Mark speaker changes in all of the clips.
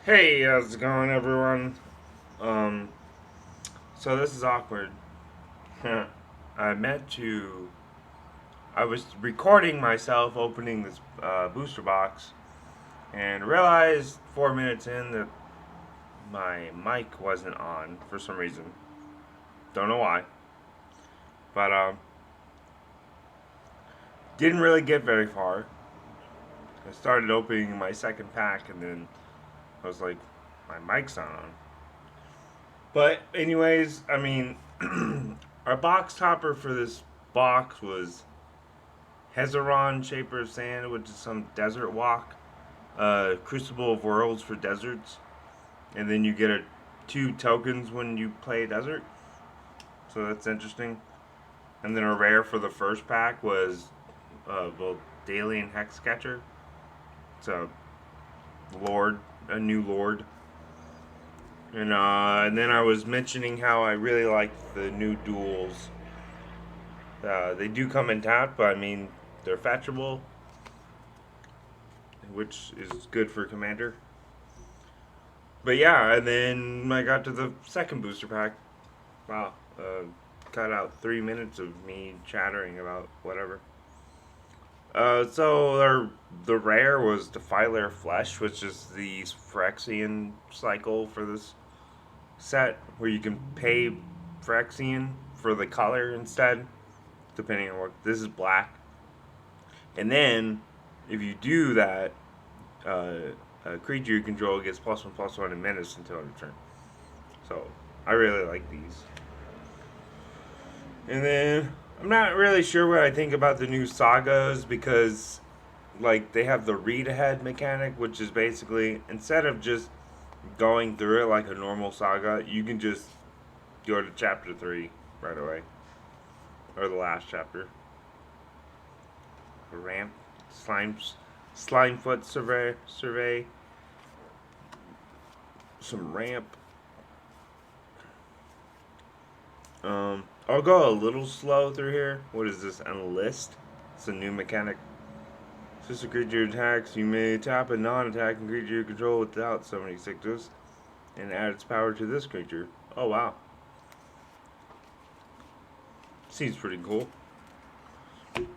Speaker 1: Hey, how's it going, everyone? Um, so this is awkward. I meant to. I was recording myself opening this booster box and realized 4 minutes in that my mic wasn't on for some reason. Don't know why, but didn't really get very far. I started opening my second pack and then I was like, my mic's not on. But anyways, I mean, our box topper for this box was Hezeron Shaper of Sand, which is some desert walk. Crucible of Worlds for deserts, and then you get two tokens when you play desert. So that's interesting. And then a rare for the first pack was Dalian Hex Catcher. It's a lord, a new lord. And then I was mentioning how I really like the new duels. They do come in tap, but I mean they're fetchable, which is good for commander. But yeah, and then I got to the second booster pack. Wow, cut out 3 minutes of me chattering about whatever. The rare was Defiler Flesh, which is the Phyrexian cycle for this set, where you can pay Phyrexian for the color instead, depending on what. This is black, and then if you do that, uh, a creature you control gets +1/+1 in menace until end of turn. So I really like these. And then I'm not really sure what I think about the new sagas because like they have the read ahead mechanic, which is basically instead of just going through it like a normal saga, you can just go to chapter 3 right away. Or the last chapter. Ramp Slimefoot survey some ramp. I'll go a little slow through here. What is this? Enlist. It's a new mechanic. Since a creature attacks, you may tap a non-attacking creature you control without summoning sixes, and add its power to this creature. Oh wow, seems pretty cool.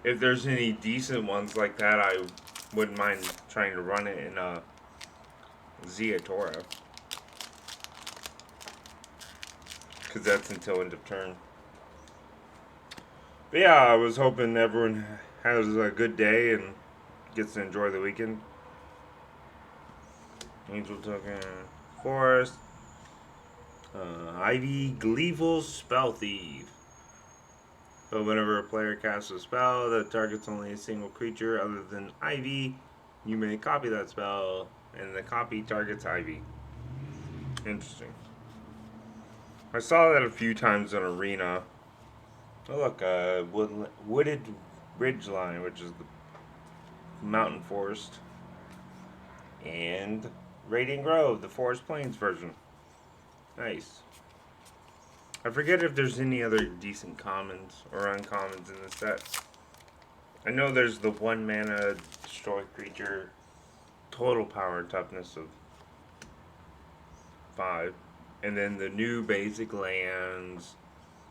Speaker 1: If there's any decent ones like that, I wouldn't mind trying to run it in Ziatora, because that's until end of turn. But yeah, I was hoping everyone has a good day and gets to enjoy the weekend. Angel token, forest, Ivy, Gleevel, Spell Thief. So whenever a player casts a spell that targets only a single creature other than Ivy, you may copy that spell, and the copy targets Ivy. Interesting. I saw that a few times in Arena. Oh look, Wooded Ridgeline, which is the mountain forest, and Radiant Grove, the Forest Plains version. Nice. I forget if there's any other decent commons or uncommons in this set. I know there's the 1 mana destroy creature, total power and toughness of 5. And then the new basic lands.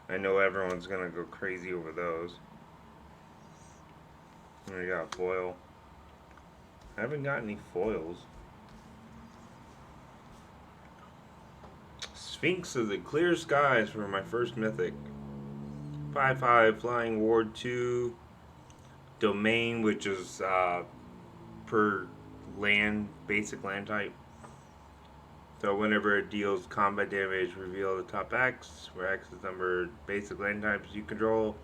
Speaker 1: I know everyone's gonna go crazy over those. And we got foil. I haven't got any foils. Sphinx of the Clear Skies for my first mythic. 5/5 Flying Ward 2. Domain, which is per land, basic land type. So whenever it deals combat damage, reveal the top X, where X is numbered basic land types you control.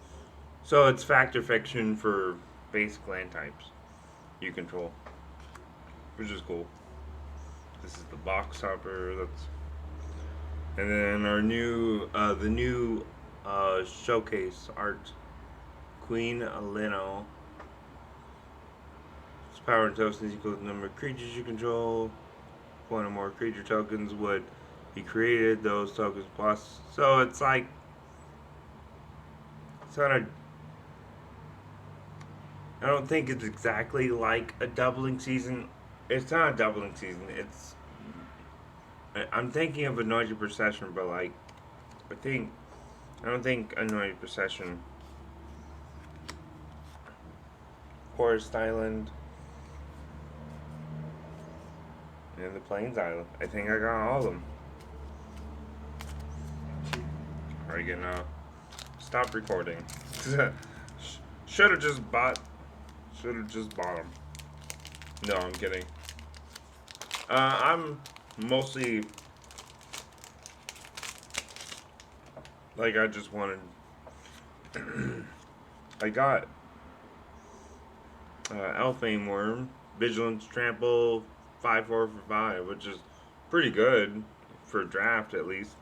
Speaker 1: So it's factor fiction for basic land types you control, which is cool. This is the box topper. And then our the new showcase art, Queen Alino. Its power and toughness equals the number of creatures you control. One or more creature tokens would be created. Those tokens plus. So it's like it's not a. I don't think it's exactly like a doubling season. It's not a doubling season. It's I'm thinking of Anointed Procession, but like, I don't think Anointed Procession, Forest Island, and the Plains Island. I think I got all of them. Are you gonna stop recording? Should have just bought. Should have just bought them. No, I'm kidding. I'm mostly like I just wanted. I got Elfane Worm, Vigilance Trample, 5/4 for 5, which is pretty good for draft at least.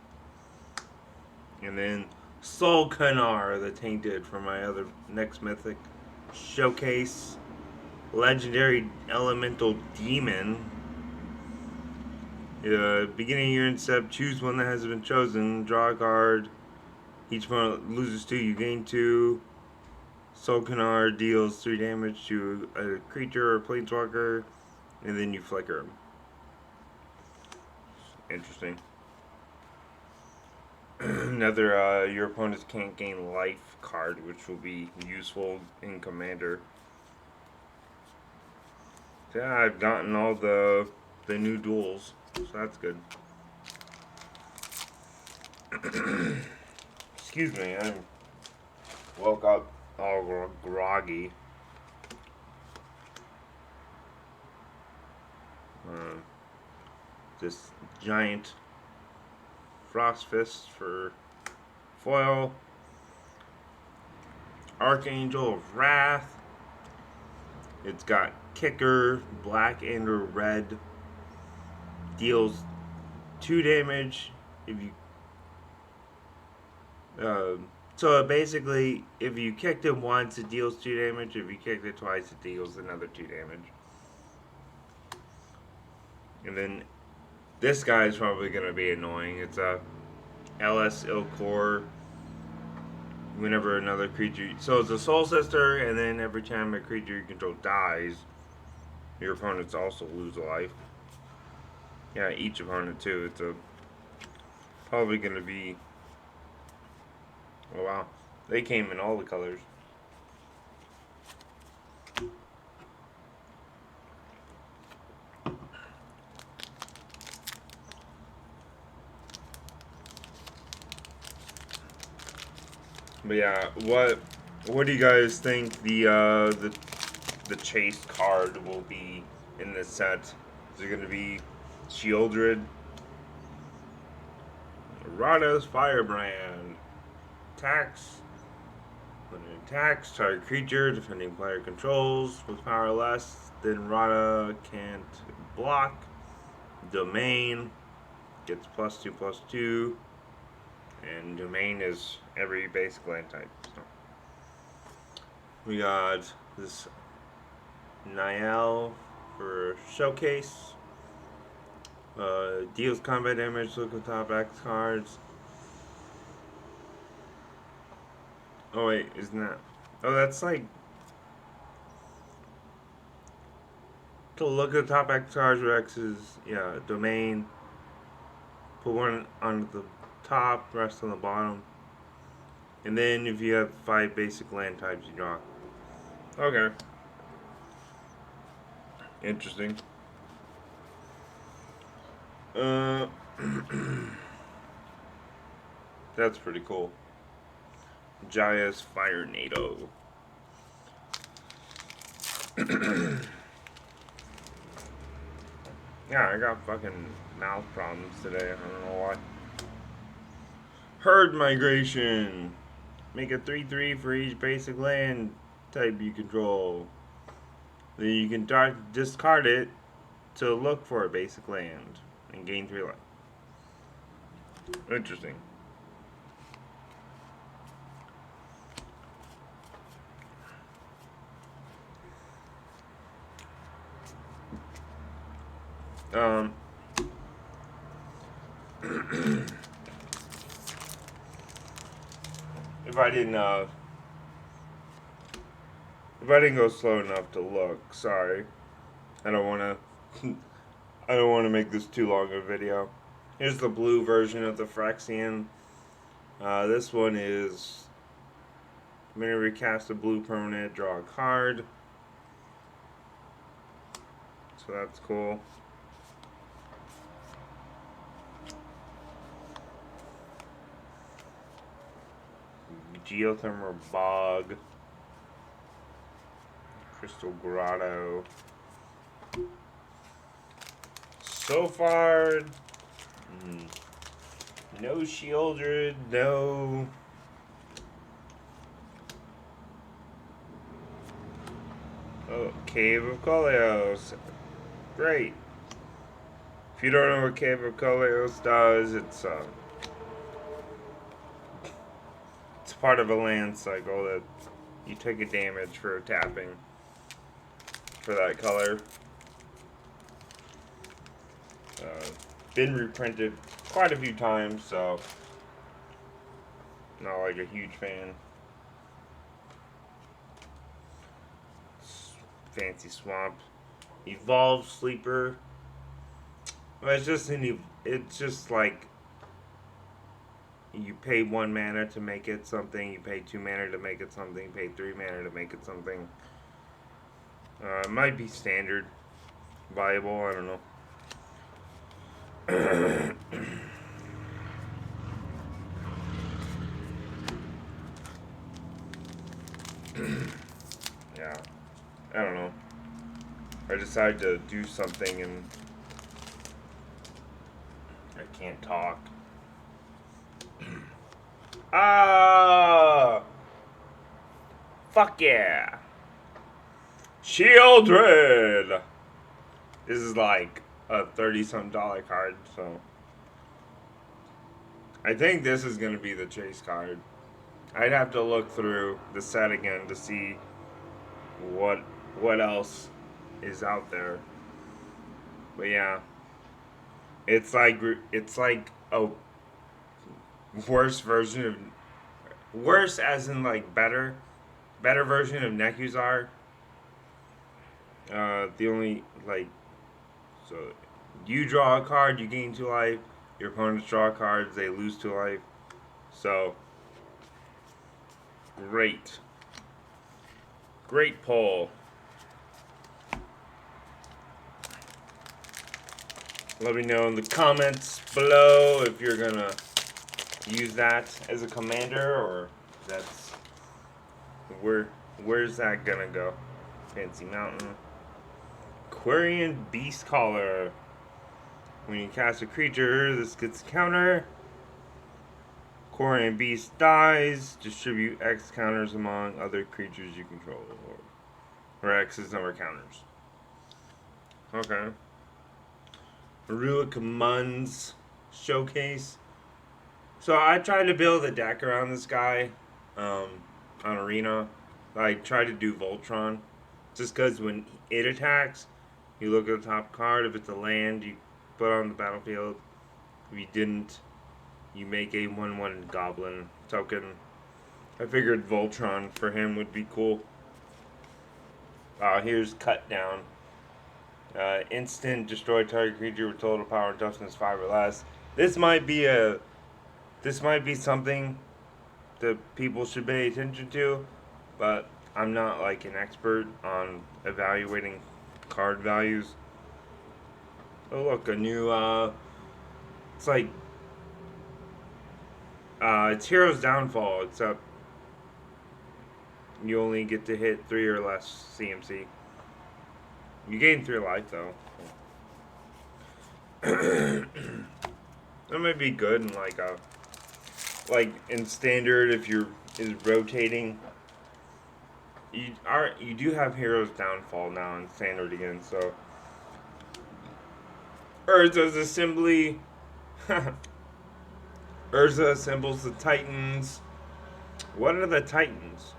Speaker 1: And then Soul Canar, the Tainted, for my other next mythic. Showcase, Legendary Elemental Demon. Beginning of your incept, choose one that has been chosen, draw a card. Each opponent loses 2, you gain 2. Soul Canar deals 3 damage to a creature or planeswalker, and then you flicker him. Interesting. Another your opponents can't gain life card, which will be useful in Commander. Yeah, I've gotten all the new duels, so that's good. Excuse me, I woke up all groggy. This giant Frost Fist for foil. Archangel of Wrath. It's got kicker, black and or red. Deals 2 damage if you. So basically, if you kicked it once, it deals 2 damage. If you kicked it twice, it deals another 2 damage. And then this guy is probably going to be annoying. It's a LS Ilkor. Whenever another creature, so it's a Soul Sister, and then every time a creature you control dies, your opponents also lose a life. Yeah, each opponent too. It's probably going to be. Oh wow, they came in all the colors. But yeah, what do you guys think the chase card will be in this set? Is it going to be Shieldred, Rada's Firebrand, Tax? When it attacks, target creature defending player controls with power less than Rada can't block. Domain gets +2/+2, and Domain is every basic land type. So we got this Niall for Showcase. Deals combat damage. Look at top X cards. Oh wait, isn't that? Oh, that's like to look at the top X cards or X's. Yeah, Domain. Put one on the top, rest on the bottom. And then if you have 5 basic land types, you draw. Okay. Interesting. That's pretty cool. Jaya's Fire NATO. Yeah, I got fucking mouth problems today. I don't know why. Herd Migration. Make a 3/3 for each basic land type you control. Then you can discard it to look for a basic land and gain 3 life. Interesting. If I didn't go slow enough to look, sorry. I don't want to I don't want to make this too long a video. Here's the blue version of the Phyrexian. This one is when you recast a blue permanent, draw a card. So that's cool. Geothermal Bog. Crystal Grotto. So far, no Shieldred, no. Oh, Cave of Koleos. Great. If you don't know what Cave of Koleos does, it's part of a land cycle that you take a damage for tapping for that color. Been reprinted quite a few times, so not like a huge fan. Fancy Swamp. Evolve Sleeper. Well, it's just like you pay 1 mana to make it something, you pay 2 mana to make it something, you pay 3 mana to make it something. It might be standard viable, I don't know. Yeah, I don't know. I decided to do something and I can't talk. Fuck yeah! Shieldred! This is like a $30-some card, so I think this is gonna be the chase card. I'd have to look through the set again to see what else is out there. But yeah, it's like a worse version of worse as in like better version of Nekuzar. The only so you draw a card, you gain 2 life. Your opponents draw cards, they lose 2 life. So great pull. Let me know in the comments below if you're gonna use that as a commander or that's where's that gonna go. Fancy Mountain. Aquarium Beast Caller. When you cast a creature, this gets a counter. Aquarium Beast dies. Distribute X counters among other creatures you control. Or X's number of counters. Okay. Ruick Mun's Showcase. So I tried to build a deck around this guy on Arena. I tried to do Voltron. Just because when it attacks, you look at the top card. If it's a land, you put on the battlefield. If you didn't, you make a 1/1 Goblin token. I figured Voltron for him would be cool. Here's Cut Down. Instant destroy target creature with total power and toughness 5 or less. This might be something that people should pay attention to, but I'm not like an expert on evaluating card values. Oh look, a new it's like it's Hero's Downfall, except you only get to hit 3 or less CMC. You gain 3 life though. That might be good in like in standard if you're rotating. You do have Hero's Downfall now in standard again, so Urza's Assembly. Urza assembles the Titans. What are the Titans?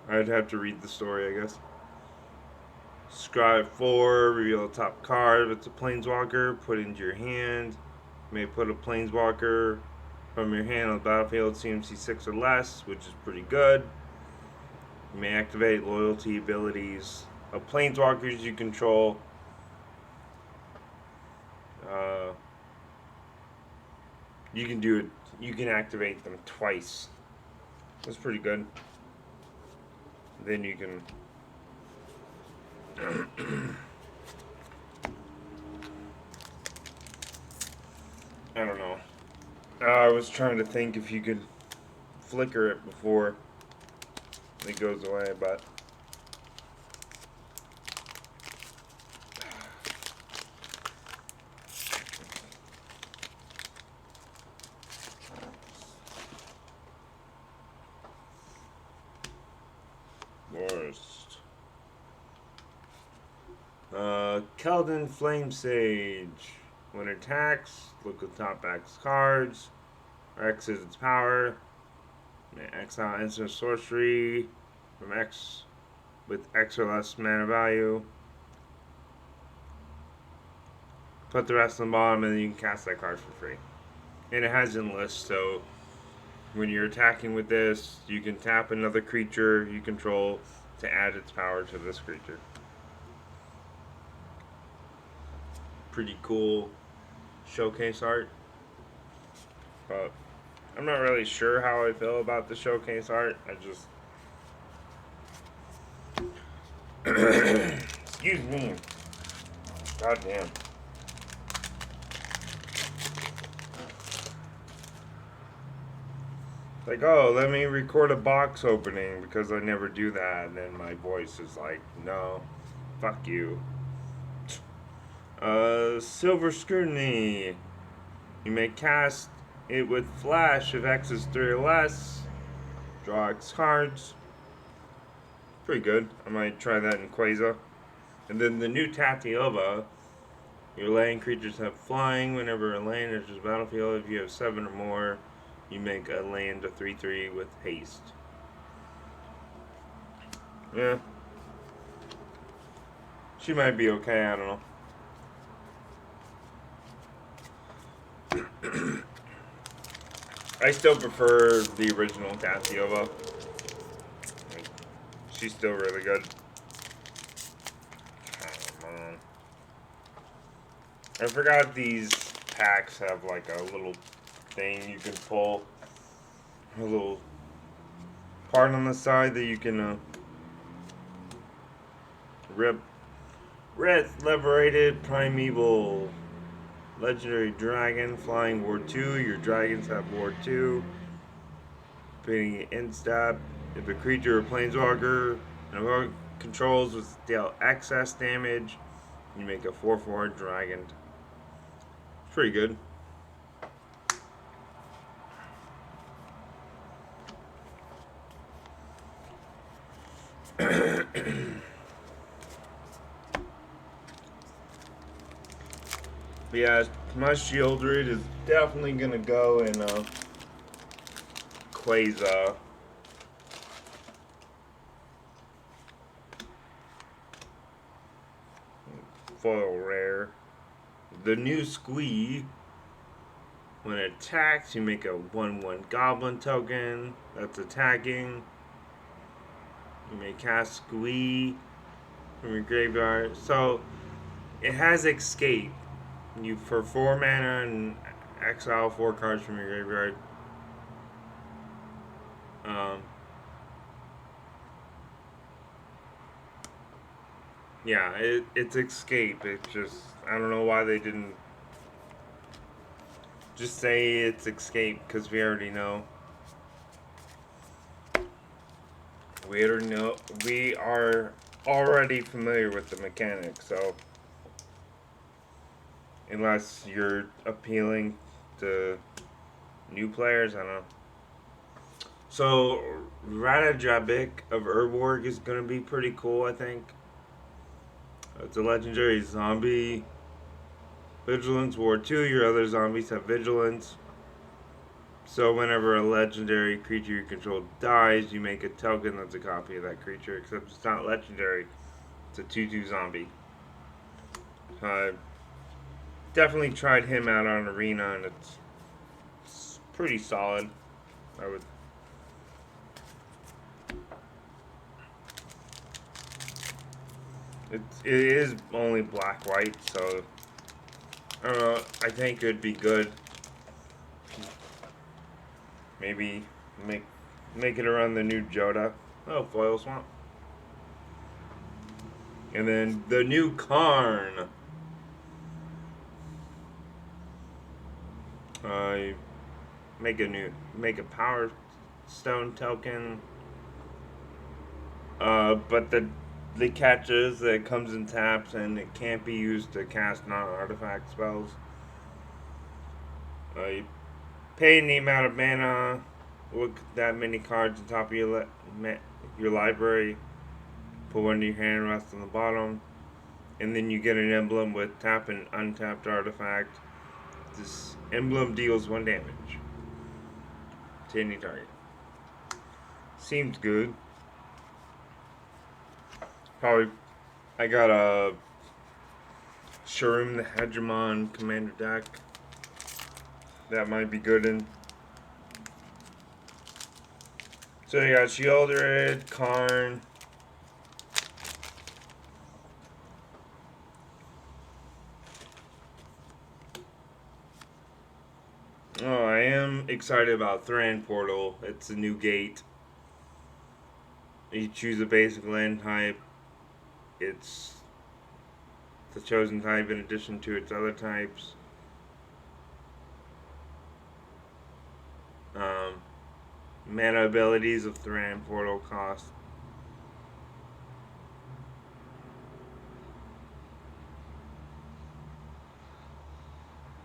Speaker 1: I'd have to read the story, I guess. Scribe 4, reveal a top card. If it's a Planeswalker, put it into your hand. You may put a Planeswalker from your hand on the battlefield, CMC 6 or less, which is pretty good. You may activate loyalty abilities of Planeswalkers you control. You can do it. You can activate them twice. That's pretty good. Then you can. I don't know. I was trying to think if you could flicker it before it goes away, but. Worst. Keldon Flame Sage. When it attacks, look at top X cards. X is its power. Exile instant sorcery from X with X or less mana value. Put the rest on the bottom and then you can cast that card for free. And it has enlist, so when you're attacking with this, you can tap another creature you control to add its power to this creature. Pretty cool showcase art. But I'm not really sure how I feel about the showcase art. I just... Excuse me. God damn. Like, oh, let me record a box opening because I never do that. And then my voice is like, no, fuck you. Silver Scrutiny. You may cast it with Flash if X is 3 or less. Draw X cards. Pretty good. I might try that in Quasar. And then the new Tatiova. Your land creatures have flying. Whenever a land enters the battlefield, if you have 7 or more, you make a land a 3/3 with haste. Yeah. She might be okay, I don't know. I still prefer the original Tatiova. She's still really good. Come on. I forgot these packs have like a little thing you can pull. A little part on the side that you can rip. Red Liberated Primeval. Legendary Dragon, Flying Ward 2. Your dragons have Ward 2. Putting in stab. If a creature or planeswalker and controls with deal excess damage, you make a 4/4 dragon. It's pretty good. But yeah, my shield read is definitely gonna go in Quasar. Foil rare. The new Squee. When it attacks, you make a 1/1 goblin token that's attacking. You may cast Squee from your graveyard. So it has escape. You for 4 mana and exile 4 cards from your graveyard. Yeah, it's escape. It just, I don't know why they didn't just say it's escape, because we already know. We are already familiar with the mechanics, so unless you're appealing to new players, I don't know. So Radajabik of Urborg is going to be pretty cool, I think. It's a legendary zombie. Vigilance Ward 2. Your other zombies have Vigilance. So whenever a legendary creature you control dies, you make a token that's a copy of that creature, except it's not legendary. It's a 2/2 zombie. Definitely tried him out on Arena, and it's pretty solid. I would. It is only black-white, so I don't know. I think it'd be good. Maybe make it around the new Joda. Oh, Foil Swamp. And then the new Karn. You make a Power Stone token. But the catch is that it comes in taps and it can't be used to cast non-artifact spells. You pay the amount of mana. Look at that many cards on top of your library. Put one in your hand, rest on the bottom, and then you get an emblem with tap an untapped artifact. This emblem deals 1 damage to any target. Seems good. Probably, I got a Shroom the Hegemon commander deck. That might be good in. So you got Sheoldred, Karn. Oh, I am excited about Thran Portal. It's a new gate. You choose a basic land type. It's the chosen type in addition to its other types. Mana abilities of Thran Portal cost.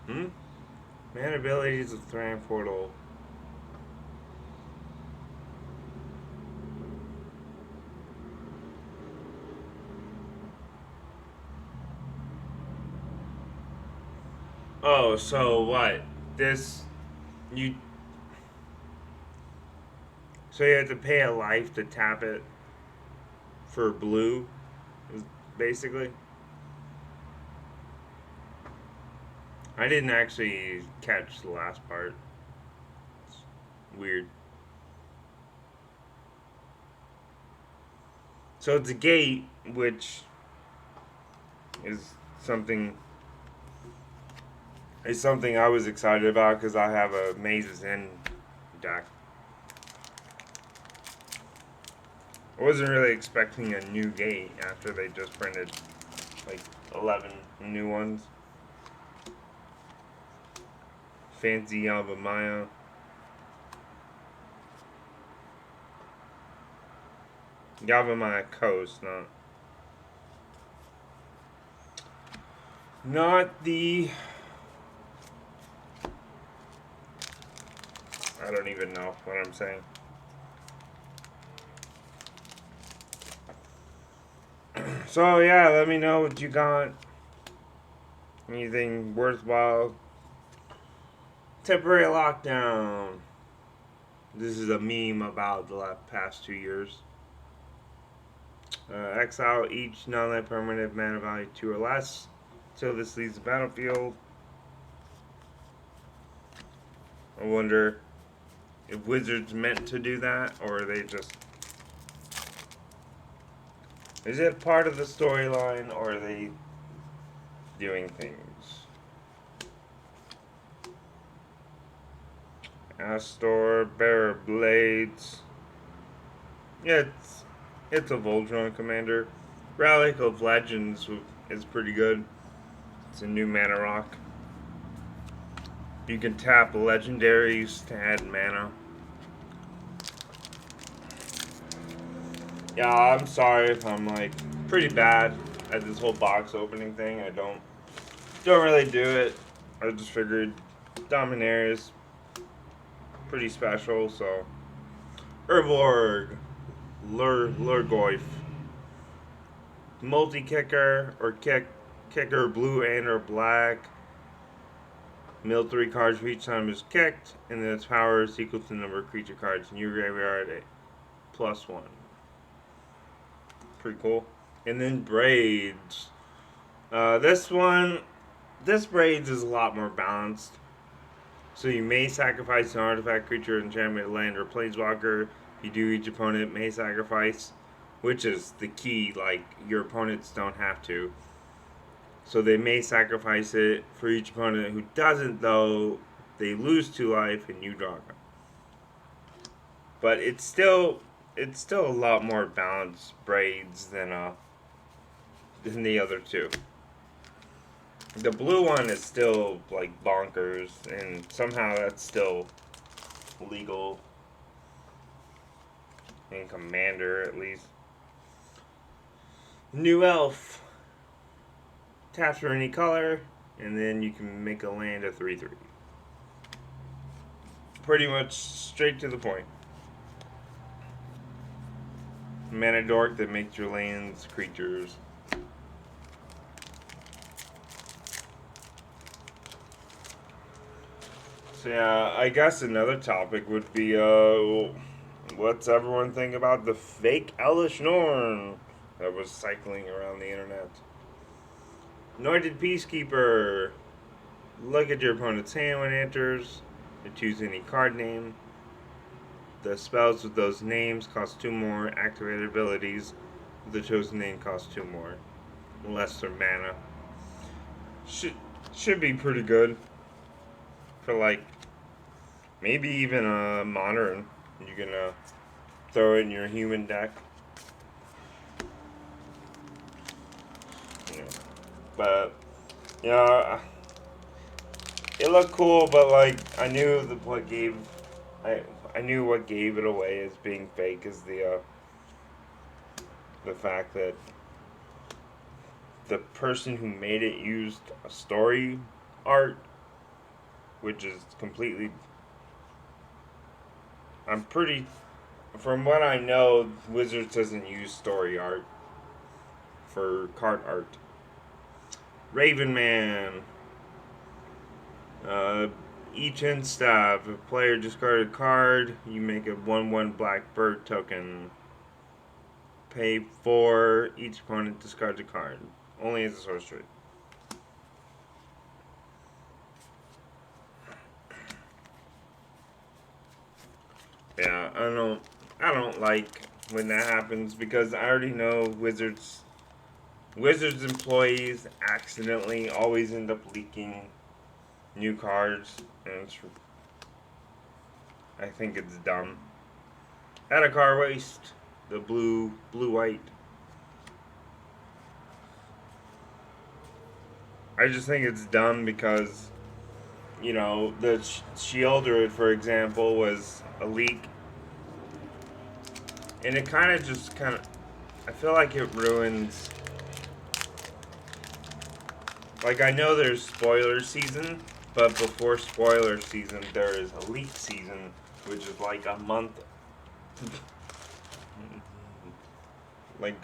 Speaker 1: Mana abilities of Thran Portal. Oh, so what? You So you have to pay a life to tap it for blue, basically. I didn't actually catch the last part. It's weird. So it's a gate, which is something I was excited about because I have a Maze's End deck. I wasn't really expecting a new gate after they just printed like 11 new ones. Fancy Yavimaya. Yavimaya Coast, not the. I don't even know what I'm saying. So yeah, let me know what you got. Anything worthwhile. Temporary lockdown. This is a meme about the past 2 years. Exile each non-land permanent mana value 2 or less till this leaves the battlefield. I wonder if Wizards meant to do that, or are they just. Is it part of the storyline, or are they doing things? Astor, Bearer of Blades. Yeah, it's a Voltron commander. Relic of Legends is pretty good. It's a new mana rock. You can tap legendaries to add mana. Yeah, I'm sorry if I'm like pretty bad at this whole box opening thing. I don't really do it. I just figured Dominaria is pretty special, so Urborg, Lurgoyf, multi-kicker or kicker blue and or black. Mill 3 cards for each time it's kicked, and then its power is equal to the number of creature cards in your graveyard at +1. Pretty cool. And then Braids. This Braids is a lot more balanced. So you may sacrifice an artifact, creature, enchantment, land, or planeswalker. You do, each opponent may sacrifice, which is the key. Like, your opponents don't have to. So they may sacrifice it for each opponent who doesn't, though. They lose 2 life and you draw a card. But it's still a lot more balanced braids than the other two. The blue one is still like bonkers, and somehow that's still legal in Commander at least. New elf. Taps for any color, and then you can make a land a 3/3. Pretty much straight to the point. Mana dork that makes your lands creatures. So yeah, I guess another topic would be what's everyone think about the fake Elish Norn that was cycling around the internet? Anointed Peacekeeper. Look at your opponent's hand when it enters, and choose any card name. The spells with those names cost 2 more. Activated abilities with the chosen name cost 2 more. Unless they're mana. Should be pretty good. For like, maybe even a modern. You can throw it in your human deck. Yeah. But, yeah, it looked cool, but like, I knew I knew what gave it away as being fake is the fact that the person who made it used a story art, which is completely. From what I know, Wizards doesn't use story art for card art. Raven Man. Each end staff. If a player discarded a card, you make a 1/1 black bird token. Pay 4. Each opponent discards a card. Only as a sorcery. Yeah, I don't like when that happens because I already know Wizards employees accidentally always end up leaking new cards, and I think it's dumb. Had a card waste, the blue white. I just think it's dumb because, you know, the Shielder, for example, was a leak, and it I feel like it ruins. Like, I know there's spoiler season, but before spoiler season, there is a leak season, which is like a month. Like,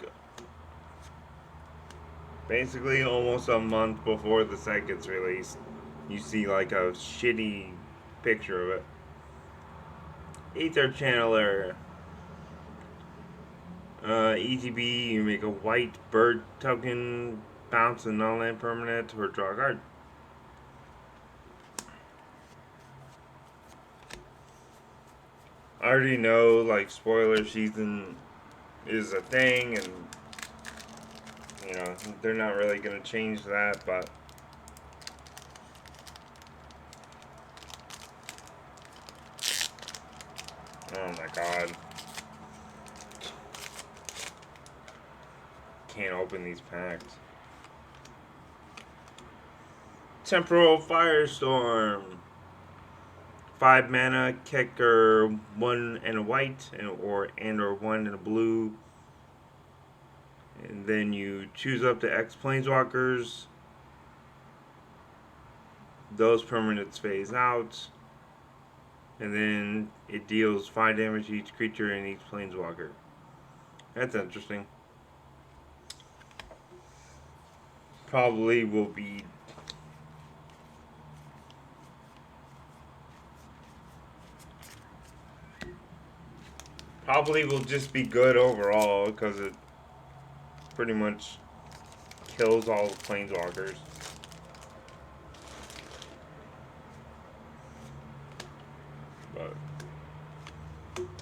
Speaker 1: basically almost a month before the set gets released. You see, like, a shitty picture of it. Aether Channeler. ETB, you make a white bird token, bounce a non-land permanent, or draw a card. I already know, like, spoiler season is a thing, and, you know, they're not really going to change that, but oh my god. Can't open these packs. Temporal Firestorm. 5 mana, kicker 1 and a white, or 1 and a blue. And then you choose up to X planeswalkers. Those permanents phase out. And then it deals 5 damage to each creature and each planeswalker. That's interesting. Probably will just be good overall because it pretty much kills all the planeswalkers.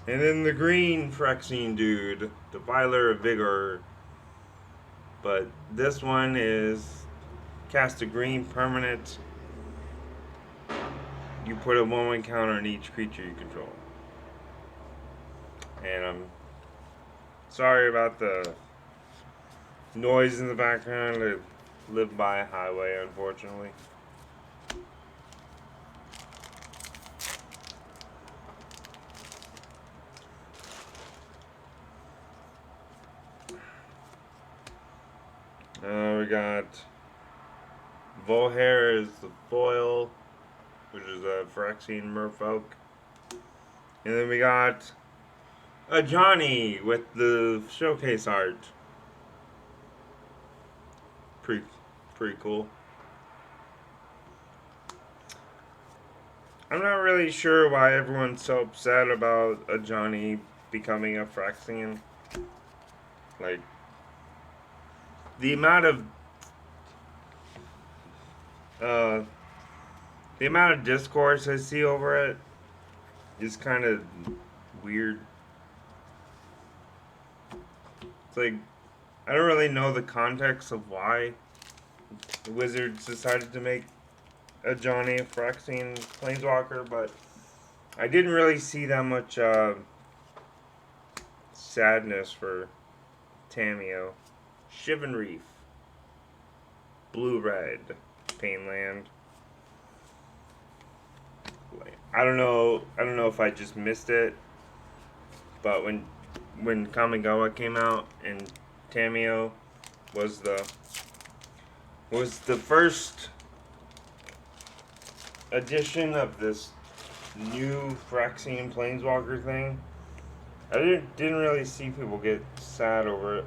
Speaker 1: And then the green Phyrexian dude, the Viler of Vigor. But this one is cast a green permanent. You put a 1/1 counter on each creature you control. And I'm sorry about the noise in the background. I live by a highway, unfortunately. We got Volhair is the foil, which is a Phyrexian merfolk. And then we got a Johnny with the showcase art. Pretty cool. I'm not really sure why everyone's so upset about a Johnny becoming a Phyrexian. Like, the amount of discourse I see over it is kind of weird. It's like, I don't really know the context of why the Wizards decided to make a Johnny a Phyrexian Planeswalker, but I didn't really see that much sadness for Tamiyo. Shivan Reef. Blue-red. Painland. I don't know if I just missed it, but when Kamigawa came out and Tamiyo was the first edition of this new Phyrexian Planeswalker thing, I didn't really see people get sad over it.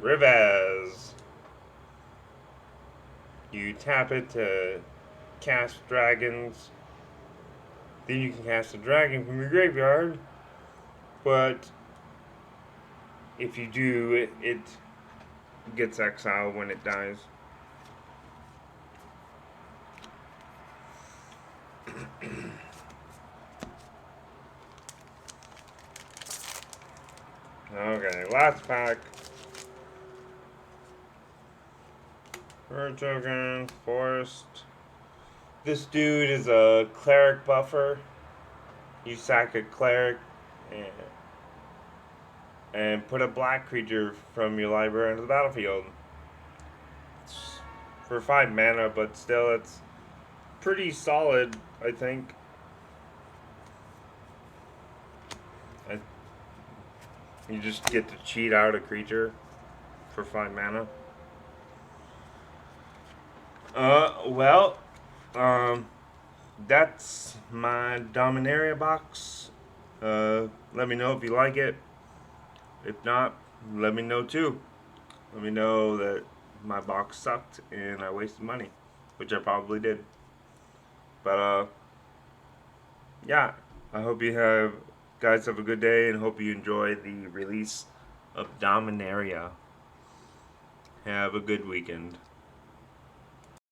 Speaker 1: Rivaz. You tap it to cast dragons. Then you can cast a dragon from your graveyard. But if you do, it gets exiled when it dies. Okay, last pack. Bird token, forest. This dude is a cleric buffer. You sack a cleric and put a black creature from your library onto the battlefield. It's for 5 mana, but still it's pretty solid, I think. You just get to cheat out a creature for 5 mana. That's my Dominaria box. Let me know if you like it. If not, let me know too. Let me know that my box sucked and I wasted money, which I probably did. But, yeah, I hope you guys have a good day and hope you enjoy the release of Dominaria. Have a good weekend.